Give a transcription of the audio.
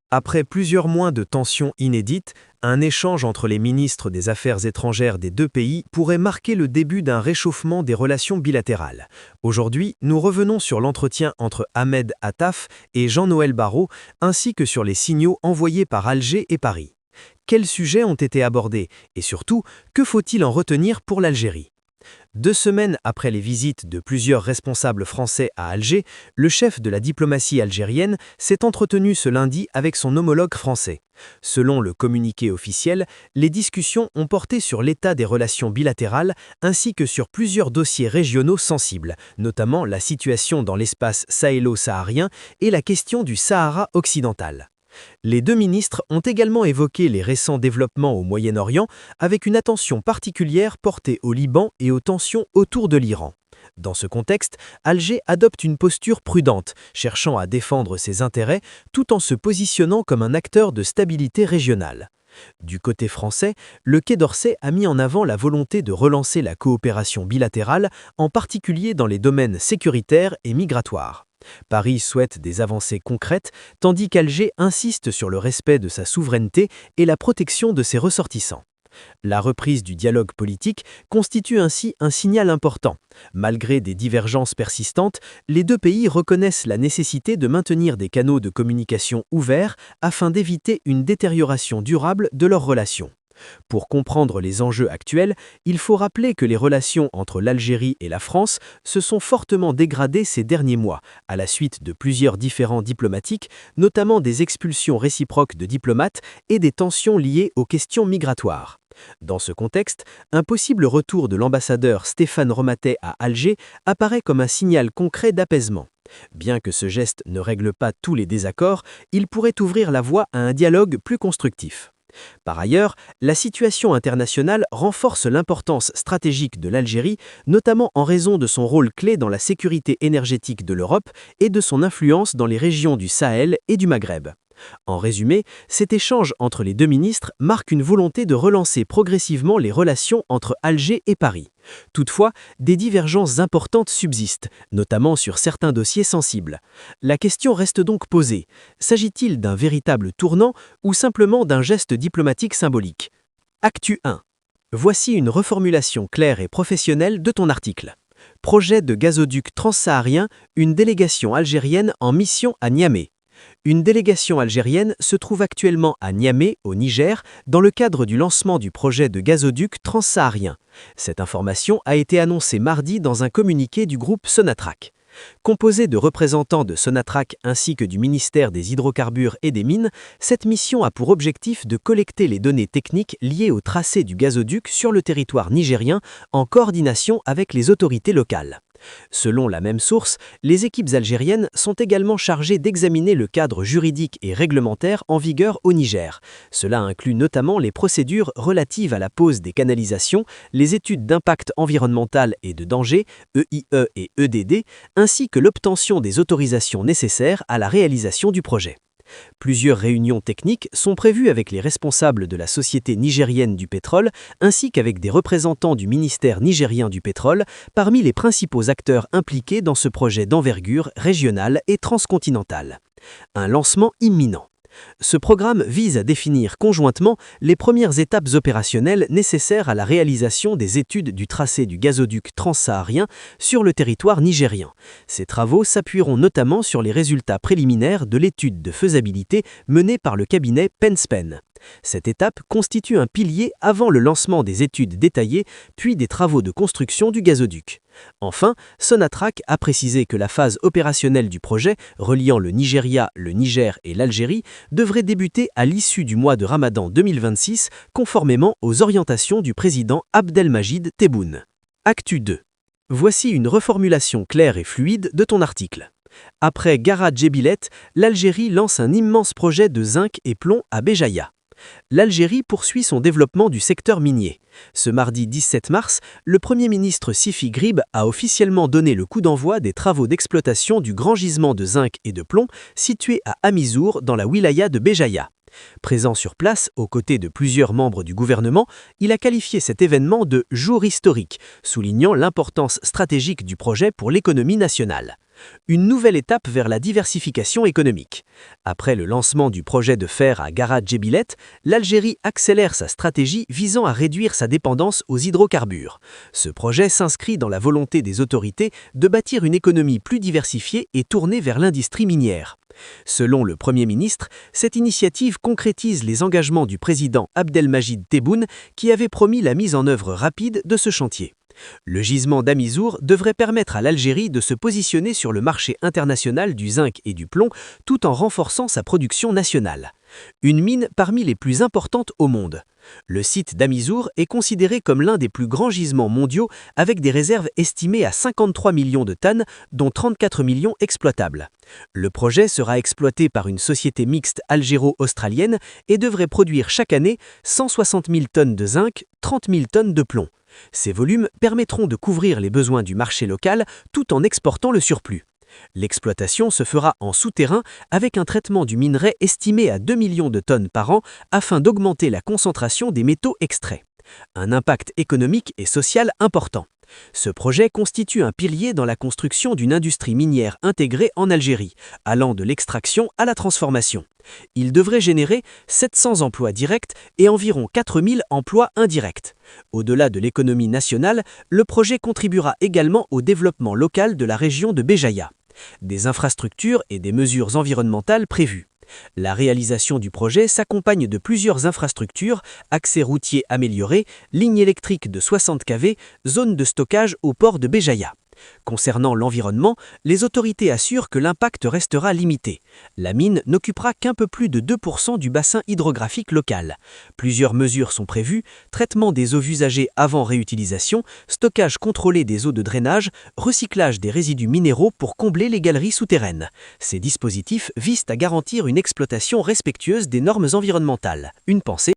Après plusieurs mois de tensions inédites, un échange entre les ministres des Affaires étrangères des deux pays pourrait marquer le début d'un réchauffement des relations bilatérales. Aujourd'hui, nous revenons sur l'entretien entre Ahmed Attaf et Jean-Noël Barrot, ainsi que sur les signaux envoyés par Alger et Paris. Quels sujets ont été abordés et surtout, que faut-il en retenir pour l'Algérie ? 2 semaines après les visites de plusieurs responsables français à Alger, le chef de la diplomatie algérienne s'est entretenu ce lundi avec son homologue français. Selon le communiqué officiel, les discussions ont porté sur l'état des relations bilatérales ainsi que sur plusieurs dossiers régionaux sensibles, notamment la situation dans l'espace sahélo-saharien et la question du Sahara occidental. Les deux ministres ont également évoqué les récents développements au Moyen-Orient avec une attention particulière portée au Liban et aux tensions autour de l'Iran. Dans ce contexte, Alger adopte une posture prudente, cherchant à défendre ses intérêts tout en se positionnant comme un acteur de stabilité régionale. Du côté français, le Quai d'Orsay a mis en avant la volonté de relancer la coopération bilatérale, en particulier dans les domaines sécuritaires et migratoires. Paris souhaite des avancées concrètes, tandis qu'Alger insiste sur le respect de sa souveraineté et la protection de ses ressortissants. La reprise du dialogue politique constitue ainsi un signal important. Malgré des divergences persistantes, les deux pays reconnaissent la nécessité de maintenir des canaux de communication ouverts afin d'éviter une détérioration durable de leurs relations. Pour comprendre les enjeux actuels, il faut rappeler que les relations entre l'Algérie et la France se sont fortement dégradées ces derniers mois, à la suite de plusieurs différends diplomatiques, notamment des expulsions réciproques de diplomates et des tensions liées aux questions migratoires. Dans ce contexte, un possible retour de l'ambassadeur Stéphane Romatet à Alger apparaît comme un signal concret d'apaisement. Bien que ce geste ne règle pas tous les désaccords, il pourrait ouvrir la voie à un dialogue plus constructif. Par ailleurs, la situation internationale renforce l'importance stratégique de l'Algérie, notamment en raison de son rôle clé dans la sécurité énergétique de l'Europe et de son influence dans les régions du Sahel et du Maghreb. En résumé, cet échange entre les deux ministres marque une volonté de relancer progressivement les relations entre Alger et Paris. Toutefois, des divergences importantes subsistent, notamment sur certains dossiers sensibles. La question reste donc posée. S'agit-il d'un véritable tournant ou simplement d'un geste diplomatique symbolique ? Actu 1. Voici une reformulation claire et professionnelle de ton article. Projet de gazoduc transsaharien, une délégation algérienne en mission à Niamey. Une délégation algérienne se trouve actuellement à Niamey, au Niger, dans le cadre du lancement du projet de gazoduc transsaharien. Cette information a été annoncée mardi dans un communiqué du groupe Sonatrach. Composée de représentants de Sonatrach ainsi que du ministère des Hydrocarbures et des Mines, cette mission a pour objectif de collecter les données techniques liées au tracé du gazoduc sur le territoire nigérien en coordination avec les autorités locales. Selon la même source, les équipes algériennes sont également chargées d'examiner le cadre juridique et réglementaire en vigueur au Niger. Cela inclut notamment les procédures relatives à la pose des canalisations, les études d'impact environnemental et de danger, EIE et EDD, ainsi que l'obtention des autorisations nécessaires à la réalisation du projet. Plusieurs réunions techniques sont prévues avec les responsables de la Société nigérienne du pétrole ainsi qu'avec des représentants du ministère nigérien du pétrole, parmi les principaux acteurs impliqués dans ce projet d'envergure régionale et transcontinentale. Un lancement imminent. Ce programme vise à définir conjointement les premières étapes opérationnelles nécessaires à la réalisation des études du tracé du gazoduc transsaharien sur le territoire nigérien. Ces travaux s'appuieront notamment sur les résultats préliminaires de l'étude de faisabilité menée par le cabinet Penspen. Cette étape constitue un pilier avant le lancement des études détaillées, puis des travaux de construction du gazoduc. Enfin, Sonatrach a précisé que la phase opérationnelle du projet, reliant le Nigeria, le Niger et l'Algérie, devrait débuter à l'issue du mois de Ramadan 2026, conformément aux orientations du président Abdelmajid Tebboune. Actu 2. Voici une reformulation claire et fluide de ton article. Après Gara Djebilet, l'Algérie lance un immense projet de zinc et plomb à Béjaïa. L'Algérie poursuit son développement du secteur minier. Ce mardi 17 mars, le Premier ministre Sifi Grib a officiellement donné le coup d'envoi des travaux d'exploitation du grand gisement de zinc et de plomb situé à Amizour dans la wilaya de Béjaïa. Présent sur place, aux côtés de plusieurs membres du gouvernement, il a qualifié cet événement de « jour historique », soulignant l'importance stratégique du projet pour l'économie nationale. Une nouvelle étape vers la diversification économique. Après le lancement du projet de fer à Garat Djebilet, l'Algérie accélère sa stratégie visant à réduire sa dépendance aux hydrocarbures. Ce projet s'inscrit dans la volonté des autorités de bâtir une économie plus diversifiée et tournée vers l'industrie minière. Selon le Premier ministre, cette initiative concrétise les engagements du président Abdelmajid Tebboune qui avait promis la mise en œuvre rapide de ce chantier. Le gisement d'Amizour devrait permettre à l'Algérie de se positionner sur le marché international du zinc et du plomb tout en renforçant sa production nationale. Une mine parmi les plus importantes au monde. Le site d'Amizour est considéré comme l'un des plus grands gisements mondiaux avec des réserves estimées à 53 millions de tonnes, dont 34 millions exploitables. Le projet sera exploité par une société mixte algéro-australienne et devrait produire chaque année 160 000 tonnes de zinc, 30 000 tonnes de plomb. Ces volumes permettront de couvrir les besoins du marché local tout en exportant le surplus. L'exploitation se fera en souterrain avec un traitement du minerai estimé à 2 millions de tonnes par an afin d'augmenter la concentration des métaux extraits. Un impact économique et social important. Ce projet constitue un pilier dans la construction d'une industrie minière intégrée en Algérie, allant de l'extraction à la transformation. Il devrait générer 700 emplois directs et environ 4000 emplois indirects. Au-delà de l'économie nationale, le projet contribuera également au développement local de la région de Béjaïa. Des infrastructures et des mesures environnementales prévues. La réalisation du projet s'accompagne de plusieurs infrastructures, accès routier amélioré, lignes électriques de 60 kV, zone de stockage au port de Béjaïa. Concernant l'environnement, les autorités assurent que l'impact restera limité. La mine n'occupera qu'un peu plus de 2% du bassin hydrographique local. Plusieurs mesures sont prévues, traitement des eaux usagées avant réutilisation, stockage contrôlé des eaux de drainage, recyclage des résidus minéraux pour combler les galeries souterraines. Ces dispositifs visent à garantir une exploitation respectueuse des normes environnementales. Une pensée